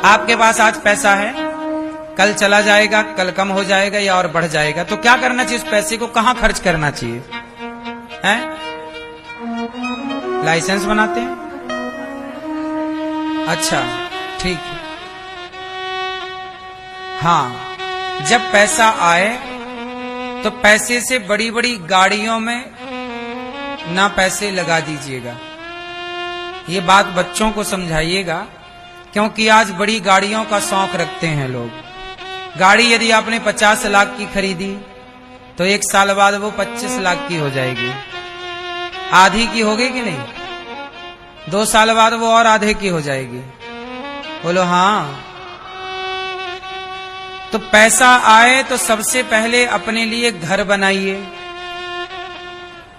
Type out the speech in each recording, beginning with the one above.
आपके पास आज पैसा है, कल चला जाएगा, कल कम हो जाएगा या और बढ़ जाएगा, तो क्या करना चाहिए? उस पैसे को कहां खर्च करना चाहिए? हैं? लाइसेंस बनाते हैं? अच्छा, ठीक है। हाँ, जब पैसा आए तो पैसे से बड़ी बड़ी गाड़ियों में ना पैसे लगा दीजिएगा। ये बात बच्चों को समझाइएगा, क्योंकि आज बड़ी गाड़ियों का शौक रखते हैं लोग। गाड़ी यदि आपने 50 लाख की खरीदी तो 1 साल बाद वो 25 लाख की हो जाएगी। आधी की होगी कि नहीं? 2 साल बाद वो और आधे की हो जाएगी। बोलो हाँ। तो पैसा आए तो सबसे पहले अपने लिए घर बनाइए।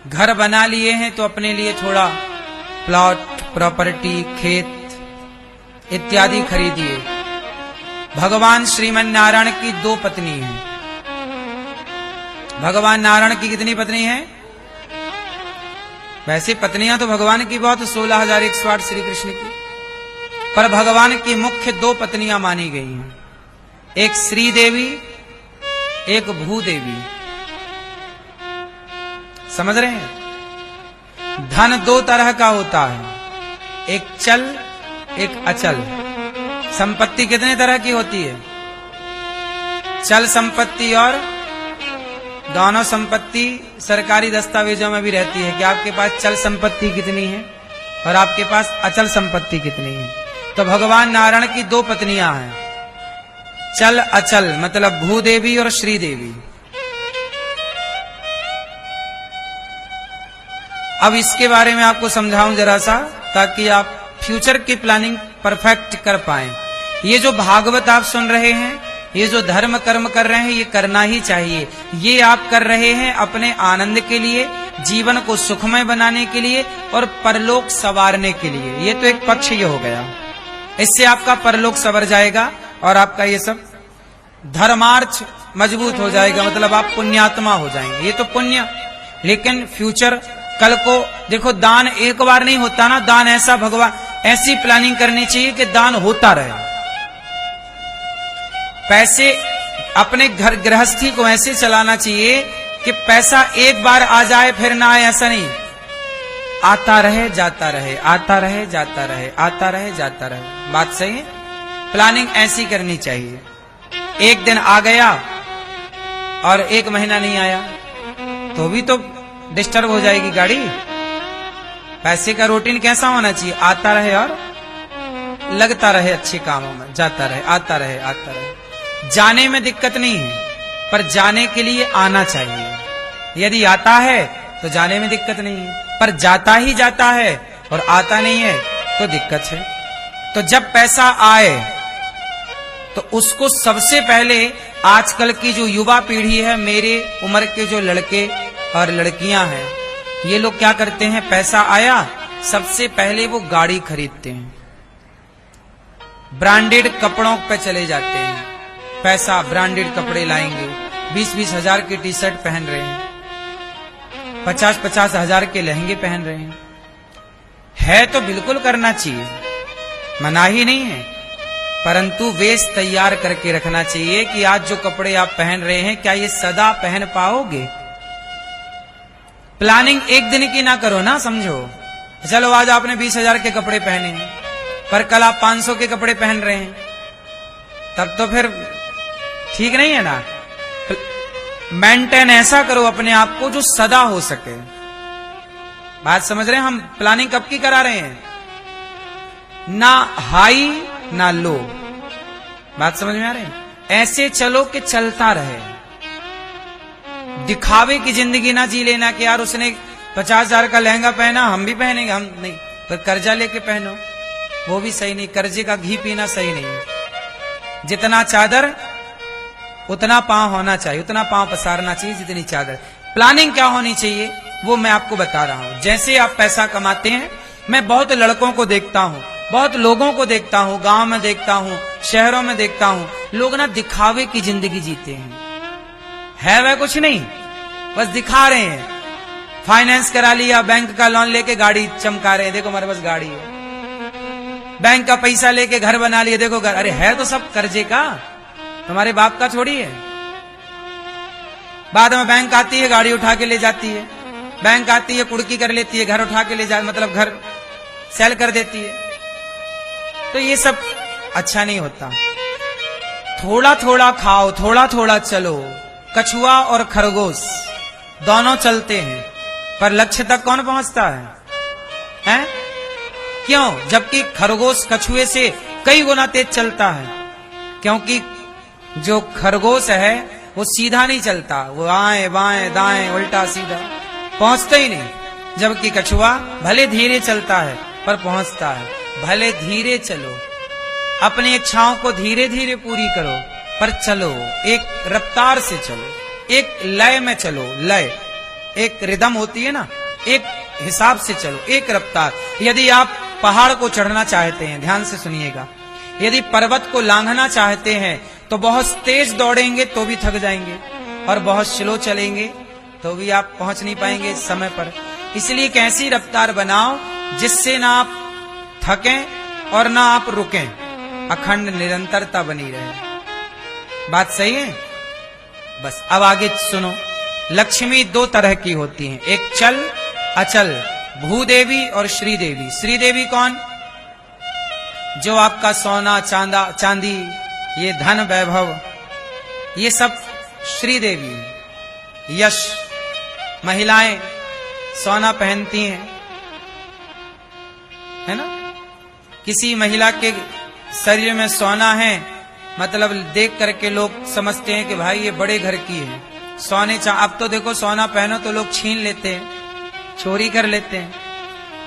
घर बना लिए हैं तो अपने लिए थोड़ा प्लॉट, प्रॉपर्टी, खेत इत्यादि खरीदिए। भगवान श्रीमन नारायण की 2 पत्नी हैं। भगवान नारायण की कितनी पत्नी है? वैसे पत्नियां तो भगवान की बहुत 16,108 श्री कृष्ण की, पर भगवान की मुख्य 2 पत्नियां मानी गई हैं। एक श्री देवी, एक भूदेवी। समझ रहे हैं? धन 2 तरह का होता है, एक चल, एक अचल। संपत्ति कितने तरह की होती है? चल संपत्ति और दोनों संपत्ति सरकारी दस्तावेजों में भी रहती है कि आपके पास चल संपत्ति कितनी है और आपके पास अचल संपत्ति कितनी है। तो भगवान नारायण की 2 पत्नियां हैं, चल अचल, मतलब भूदेवी और श्रीदेवी। अब इसके बारे में आपको समझाऊं जरा सा, ताकि आप फ्यूचर की प्लानिंग परफेक्ट कर पाएं। ये जो भागवत आप सुन रहे हैं, ये जो धर्म कर्म कर रहे हैं, ये करना ही चाहिए। ये आप कर रहे हैं अपने आनंद के लिए, जीवन को सुखमय बनाने के लिए और परलोक संवारने के लिए। ये तो एक पक्ष ये हो गया, इससे आपका परलोक संवर जाएगा और आपका ये सब धर्मार्थ मजबूत हो जाएगा, मतलब आप पुण्यात्मा हो जाएंगे। ये तो पुण्य, लेकिन फ्यूचर कल को देखो, दान एक बार नहीं होता ना। दान ऐसा भगवान, ऐसी प्लानिंग करनी चाहिए कि दान होता रहे। पैसे अपने घर गृहस्थी को ऐसे चलाना चाहिए कि पैसा एक बार आ जाए फिर ना आए, ऐसा नहीं। आता रहे जाता रहे, आता रहे जाता रहे, आता रहे जाता रहे। बात सही है? प्लानिंग ऐसी करनी चाहिए। एक दिन आ गया और 1 महीना नहीं आया तो भी तो डिस्टर्ब हो जाएगी गाड़ी। पैसे का रूटीन कैसा होना चाहिए? आता रहे और लगता रहे अच्छे कामों में, जाता रहे, आता रहे, आता रहे। जाने में दिक्कत नहीं है, पर जाने के लिए आना चाहिए। यदि आता है तो जाने में दिक्कत नहीं है, पर जाता ही जाता है और आता नहीं है तो दिक्कत है। तो जब पैसा आए तो उसको सबसे पहले, आजकल की जो युवा पीढ़ी है, मेरे उम्र के जो लड़के और लड़कियां हैं, ये लोग क्या करते हैं? पैसा आया सबसे पहले वो गाड़ी खरीदते हैं, ब्रांडेड कपड़ों पे चले जाते हैं। पैसा, ब्रांडेड कपड़े लाएंगे, 20-20 हजार की टी शर्ट पहन रहे हैं, 50-50 हजार के लहंगे पहन रहे हैं। है तो बिल्कुल करना चाहिए, मना ही नहीं है, परंतु वेश तैयार करके रखना चाहिए कि आज जो कपड़े आप पहन रहे हैं, क्या ये सदा पहन पाओगे? प्लानिंग एक दिन की ना करो ना, समझो। चलो आज आपने 20 हजार के कपड़े पहने हैं, पर कल आप 500 के कपड़े पहन रहे हैं, तब तो फिर ठीक नहीं है ना। मेंटेन ऐसा करो अपने आप को जो सदा हो सके। बात समझ रहे हैं? हम प्लानिंग कब की करा रहे हैं? ना हाई ना लो। बात समझ में आ रही है? ऐसे चलो कि चलता रहे। दिखावे की जिंदगी ना जी लेना कि यार उसने 50 हजार का लहंगा पहना, हम भी पहनेंगे। हम नहीं, पर कर्जा लेके पहनो, वो भी सही नहीं। कर्जे का घी पीना सही नहीं। जितना चादर उतना पांव होना चाहिए, उतना पांव पसारना चाहिए जितनी चादर। प्लानिंग क्या होनी चाहिए वो मैं आपको बता रहा हूं। जैसे आप पैसा कमाते हैं, मैं बहुत लड़कों को देखता हूं, बहुत लोगों को देखता हूं, गांव में देखता हूं, शहरों में देखता हूं, लोग ना दिखावे की जिंदगी जीते हैं। है वह कुछ नहीं, बस दिखा रहे हैं। फाइनेंस करा लिया, बैंक का लोन लेके गाड़ी चमका रहे हैं, देखो हमारे पास गाड़ी है। बैंक का पैसा लेके घर बना लिए, देखो घर, अरे है तो सब कर्जे का, तुम्हारे बाप का थोड़ी है। बाद में बैंक आती है, गाड़ी उठा के ले जाती है, बैंक आती है, कुड़की कर लेती है, घर उठा के ले जा, मतलब घर सेल कर देती है। तो ये सब अच्छा नहीं होता। थोड़ा थोड़ा खाओ, थोड़ा थोड़ा चलो। कछुआ और खरगोश दोनों चलते हैं, पर लक्ष्य तक कौन पहुंचता है? हैं? क्यों? जबकि खरगोश कछुए से कई गुना तेज चलता है, क्योंकि जो खरगोश है वो सीधा नहीं चलता, वो आए बाएं दाएं उल्टा सीधा पहुंचता ही नहीं। जबकि कछुआ भले धीरे चलता है पर पहुंचता है। भले धीरे चलो, अपनी इच्छाओं को धीरे धीरे पूरी करो, पर चलो, एक रफ्तार से चलो, एक लय में चलो। लय एक रिदम होती है ना, एक हिसाब से चलो, एक रफ्तार। यदि आप पहाड़ को चढ़ना चाहते हैं, ध्यान से सुनिएगा, यदि पर्वत को लांघना चाहते हैं तो बहुत तेज दौड़ेंगे तो भी थक जाएंगे, और बहुत स्लो चलेंगे तो भी आप पहुंच नहीं पाएंगे समय पर। इसलिए एक ऐसी रफ्तार बनाओ जिससे ना आप थकें और ना आप रुकें, अखंड निरंतरता बनी रहे। बात सही है? बस अब आगे सुनो। लक्ष्मी दो तरह की होती हैं, एक चल अचल, भूदेवी और श्रीदेवी। श्रीदेवी कौन? जो आपका सोना चांदी, ये धन वैभव, ये सब श्रीदेवी। यश, महिलाएं सोना पहनती हैं, है ना? किसी महिला के शरीर में सोना है, मतलब देख करके लोग समझते हैं कि भाई ये बड़े घर की है। सोने अब तो देखो सोना पहनो तो लोग छीन लेते हैं, चोरी कर लेते हैं,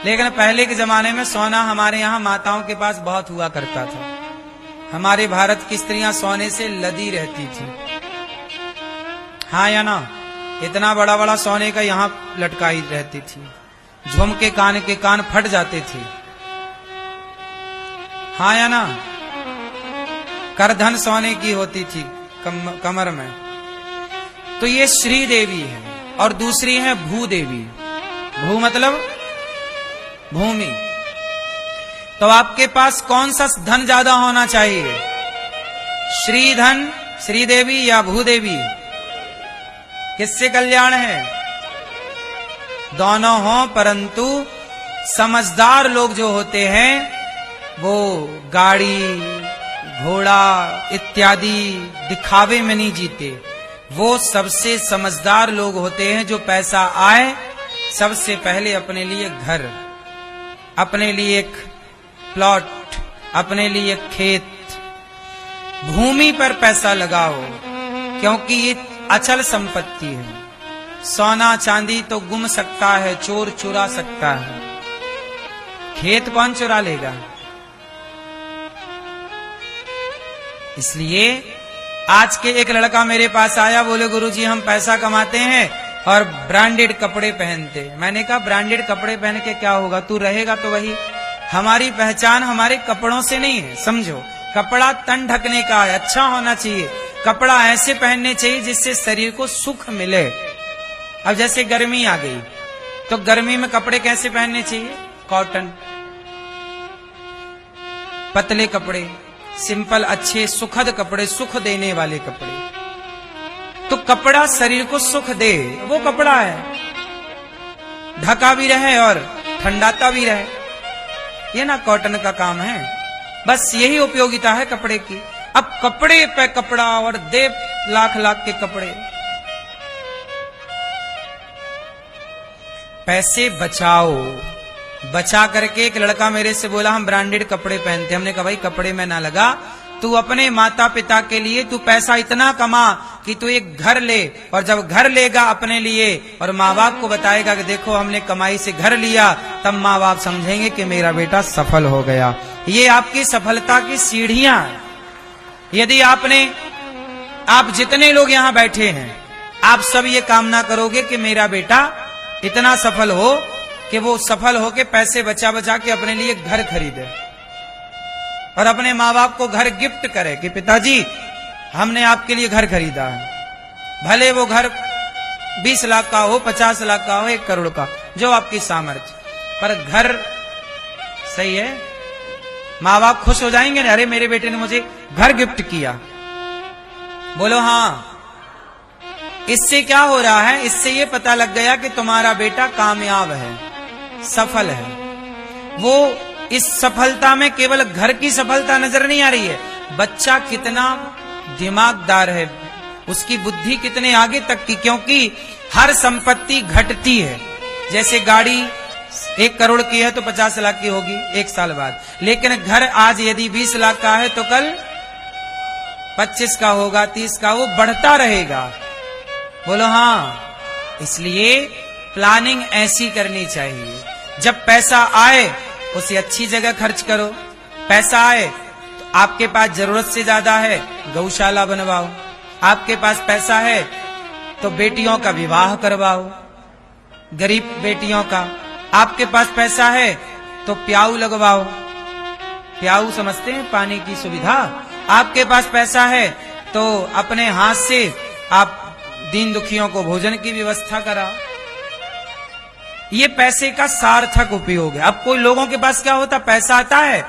लेकिन पहले के जमाने में सोना हमारे यहाँ माताओं के पास बहुत हुआ करता था। हमारे भारत की स्त्रियां सोने से लदी रहती थी, हाँ या ना? इतना बड़ा बड़ा सोने का यहाँ लटकाई रहती थी, झुमके कान के कान फट जाते थे, हाँ या ना? करधन सोने की होती थी कमर में। तो ये श्रीदेवी है, और दूसरी है भूदेवी। भू मतलब भूमि। तो आपके पास कौन सा धन ज्यादा होना चाहिए? श्रीधन, श्रीदेवी या भूदेवी? किससे कल्याण है? दोनों हो, परंतु समझदार लोग जो होते हैं वो गाड़ी घोड़ा इत्यादि दिखावे में नहीं जीते। वो सबसे समझदार लोग होते हैं जो पैसा आए सबसे पहले अपने लिए घर, अपने लिए एक प्लॉट, अपने लिए खेत, भूमि पर पैसा लगाओ, क्योंकि ये अचल संपत्ति है। सोना चांदी तो गुम सकता है, चोर चुरा सकता है, खेत कौन चुरा लेगा? इसलिए आज के एक लड़का मेरे पास आया, बोले गुरुजी हम पैसा कमाते हैं और ब्रांडेड कपड़े पहनते। मैंने कहा ब्रांडेड कपड़े पहन के क्या होगा, तू रहेगा तो वही। हमारी पहचान हमारे कपड़ों से नहीं है, समझो। कपड़ा तन ढकने का है, अच्छा होना चाहिए। कपड़ा ऐसे पहनने चाहिए जिससे शरीर को सुख मिले। अब जैसे गर्मी आ गई तो गर्मी में कपड़े कैसे पहनने चाहिए? कॉटन, पतले कपड़े, सिंपल अच्छे सुखद कपड़े, सुख देने वाले कपड़े। तो कपड़ा शरीर को सुख दे, वो कपड़ा है, ढका भी रहे और ठंडाता भी रहे, ये ना कॉटन का काम है। बस यही उपयोगिता है कपड़े की। अब कपड़े पे कपड़ा और दे लाख लाख के कपड़े। पैसे बचाओ, बचा करके। एक लड़का मेरे से बोला हम ब्रांडेड कपड़े पहनते। हमने कहा भाई कपड़े में ना लगा, तू अपने माता पिता के लिए तू पैसा इतना कमा कि तू एक घर ले, और जब घर लेगा अपने लिए और माँ बाप को बताएगा कि देखो हमने कमाई से घर लिया, तब माँ बाप समझेंगे कि मेरा बेटा सफल हो गया। ये आपकी सफलता की सीढ़ियां हैं। यदि आप जितने लोग यहाँ बैठे हैं, आप सब ये कामना करोगे कि मेरा बेटा इतना सफल हो कि वो सफल हो के पैसे बचा बचा के अपने लिए घर खरीदे और अपने माँ बाप को घर गिफ्ट करे कि पिताजी हमने आपके लिए घर खरीदा है। भले वो घर 20 लाख का हो, 50 लाख का हो, 1 करोड़ का, जो आपकी सामर्थ्य, पर घर सही है। माँ बाप खुश हो जाएंगे ना, अरे मेरे बेटे ने मुझे घर गिफ्ट किया। बोलो हाँ। इससे क्या हो रहा है, इससे ये पता लग गया कि तुम्हारा बेटा कामयाब है, सफल है। वो इस सफलता में केवल घर की सफलता नजर नहीं आ रही है, बच्चा कितना दिमागदार है, उसकी बुद्धि कितने आगे तक की, क्योंकि हर संपत्ति घटती है। जैसे गाड़ी 1 करोड़ की है तो 50 लाख की होगी 1 साल बाद, लेकिन घर आज यदि 20 लाख का है तो कल 25 का होगा, 30 का, वो बढ़ता रहेगा। बोलो हाँ। इसलिए प्लानिंग ऐसी करनी चाहिए, जब पैसा आए उसे अच्छी जगह खर्च करो। पैसा आए तो आपके पास जरूरत से ज्यादा है, गौशाला बनवाओ। आपके पास पैसा है तो बेटियों का विवाह करवाओ, गरीब बेटियों का। आपके पास पैसा है तो प्याऊ लगवाओ। प्याऊ समझते हैं, पानी की सुविधा। आपके पास पैसा है तो अपने हाथ से आप दीन दुखियों को भोजन की व्यवस्था कराओ। ये पैसे का सार्थक उपयोग है। अब कोई लोगों के पास क्या होता, पैसा आता है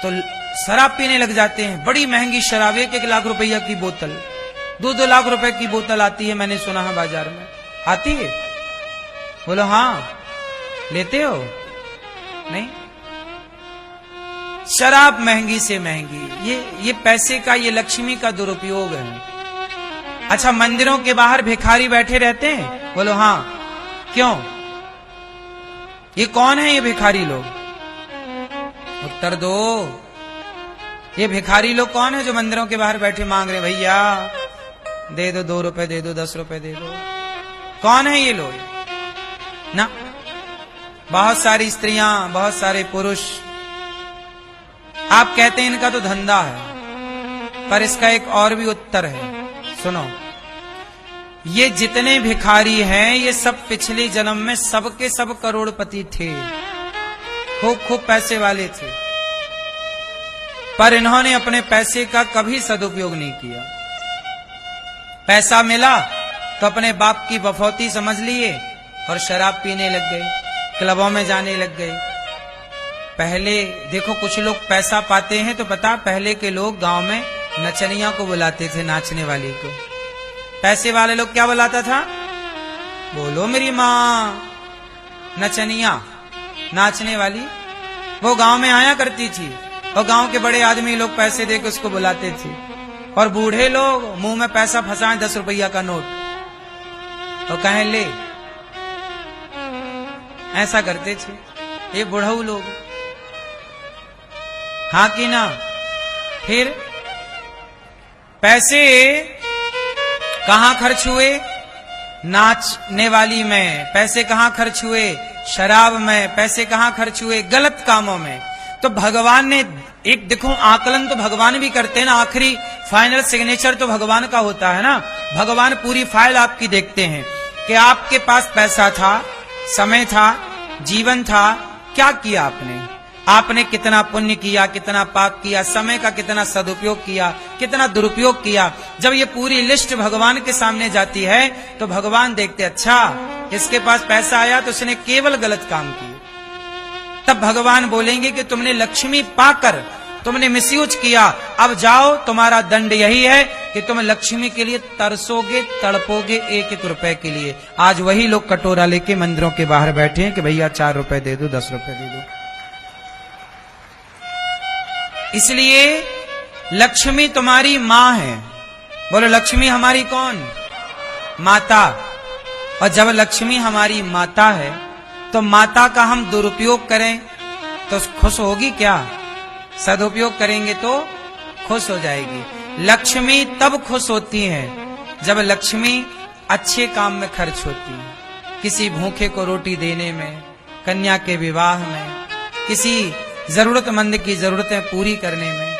तो शराब पीने लग जाते हैं, बड़ी महंगी शराब, 1-1 लाख रुपया की बोतल, 2-2 लाख रुपए की बोतल आती है, मैंने सुना है बाजार में आती है। बोलो हाँ। लेते हो? नहीं। शराब महंगी से महंगी, ये पैसे का, ये लक्ष्मी का दुरुपयोग है। अच्छा, मंदिरों के बाहर भिखारी बैठे रहते हैं। बोलो हाँ। क्यों? ये कौन है ये भिखारी लोग? उत्तर दो। ये भिखारी लोग कौन है जो मंदिरों के बाहर बैठे मांग रहे, भैया दे दो, 2 रुपए दे दो, 10 रुपए दे दो? कौन है ये लोग? ना, बहुत सारी स्त्रियां, बहुत सारे पुरुष। आप कहते हैं इनका तो धंधा है, पर इसका एक और भी उत्तर है, सुनो। ये जितने भिखारी हैं, ये सब पिछले जन्म में सबके सब करोड़पति थे, खूब खूब पैसे वाले थे, पर इन्होंने अपने पैसे का कभी सदुपयोग नहीं किया। पैसा मिला तो अपने बाप की बफौती समझ लिए और शराब पीने लग गए, क्लबों में जाने लग गए। पहले देखो, कुछ लोग पैसा पाते हैं तो पता, पहले के लोग गांव में नचनिया को बुलाते थे, नाचने वाली को। पैसे वाले लोग क्या बुलाता था? बोलो मेरी माँ, नचनिया, नाचने वाली। वो गांव में आया करती थी और गांव के बड़े आदमी लोग पैसे देकर उसको बुलाते थे, और बूढ़े लोग मुंह में पैसा फंसाए 10 रुपया का नोट तो कहें ले, ऐसा करते थे ये बुढ़ऊ लोग। हाँ कि ना? फिर पैसे कहां खर्च हुए? नाचने वाली में। पैसे कहां खर्च हुए? शराब में। पैसे कहां खर्च हुए? गलत कामों में। तो भगवान ने एक, देखो, आकलन तो भगवान भी करते हैं ना, आखिरी फाइनल सिग्नेचर तो भगवान का होता है ना। भगवान पूरी फाइल आपकी देखते हैं कि आपके पास पैसा था, समय था, जीवन था, क्या किया आपने? आपने कितना पुण्य किया, कितना पाप किया, समय का कितना सदुपयोग किया, कितना दुरुपयोग किया। जब ये पूरी लिस्ट भगवान के सामने जाती है तो भगवान देखते, अच्छा इसके पास पैसा आया तो उसने केवल गलत काम किए। तब भगवान बोलेंगे कि तुमने लक्ष्मी पाकर तुमने मिसयूज किया, अब जाओ, तुम्हारा दंड यही है कि तुम लक्ष्मी के लिए तरसोगे, तड़पोगे 1-1 रुपए के लिए। आज वही लोग कटोरा लेके मंदिरों के बाहर बैठे हैं कि भैया 4 रुपए दे दो, 10 रुपए दे दो। इसलिए लक्ष्मी तुम्हारी माँ है। बोलो, लक्ष्मी हमारी कौन? माता। और जब लक्ष्मी हमारी माता है तो माता का हम दुरुपयोग करें तो खुश होगी क्या? सदुपयोग करेंगे तो खुश हो जाएगी। लक्ष्मी तब खुश होती है जब लक्ष्मी अच्छे काम में खर्च होती है, किसी भूखे को रोटी देने में, कन्या के विवाह में, किसी जरूरतमंद की जरूरतें पूरी करने में।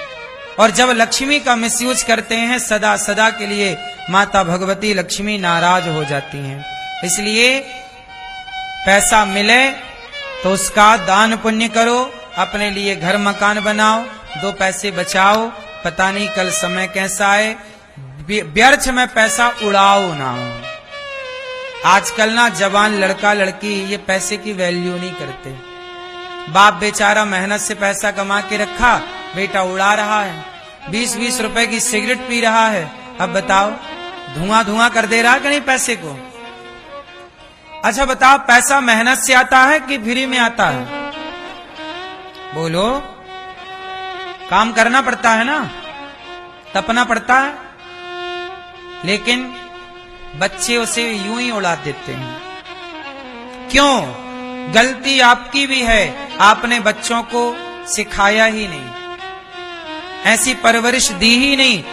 और जब लक्ष्मी का मिसयूज करते हैं, सदा सदा के लिए माता भगवती लक्ष्मी नाराज हो जाती हैं। इसलिए पैसा मिले तो उसका दान पुण्य करो, अपने लिए घर मकान बनाओ, 2 पैसे बचाओ, पता नहीं कल समय कैसा आए। व्यर्थ में पैसा उड़ाओ ना। आजकल ना जवान लड़का लड़की ये पैसे की वैल्यू नहीं करते। बाप बेचारा मेहनत से पैसा कमा के रखा, बेटा उड़ा रहा है, 20-20 रुपए की सिगरेट पी रहा है। अब बताओ, धुआं धुआं कर दे रहा कि नहीं पैसे को? अच्छा बताओ, पैसा मेहनत से आता है कि फ्री में आता है? बोलो, काम करना पड़ता है ना, तपना पड़ता है। लेकिन बच्चे उसे यूं ही उड़ा देते हैं। क्यों? गलती आपकी भी है, आपने बच्चों को सिखाया ही नहीं, ऐसी परवरिश दी ही नहीं।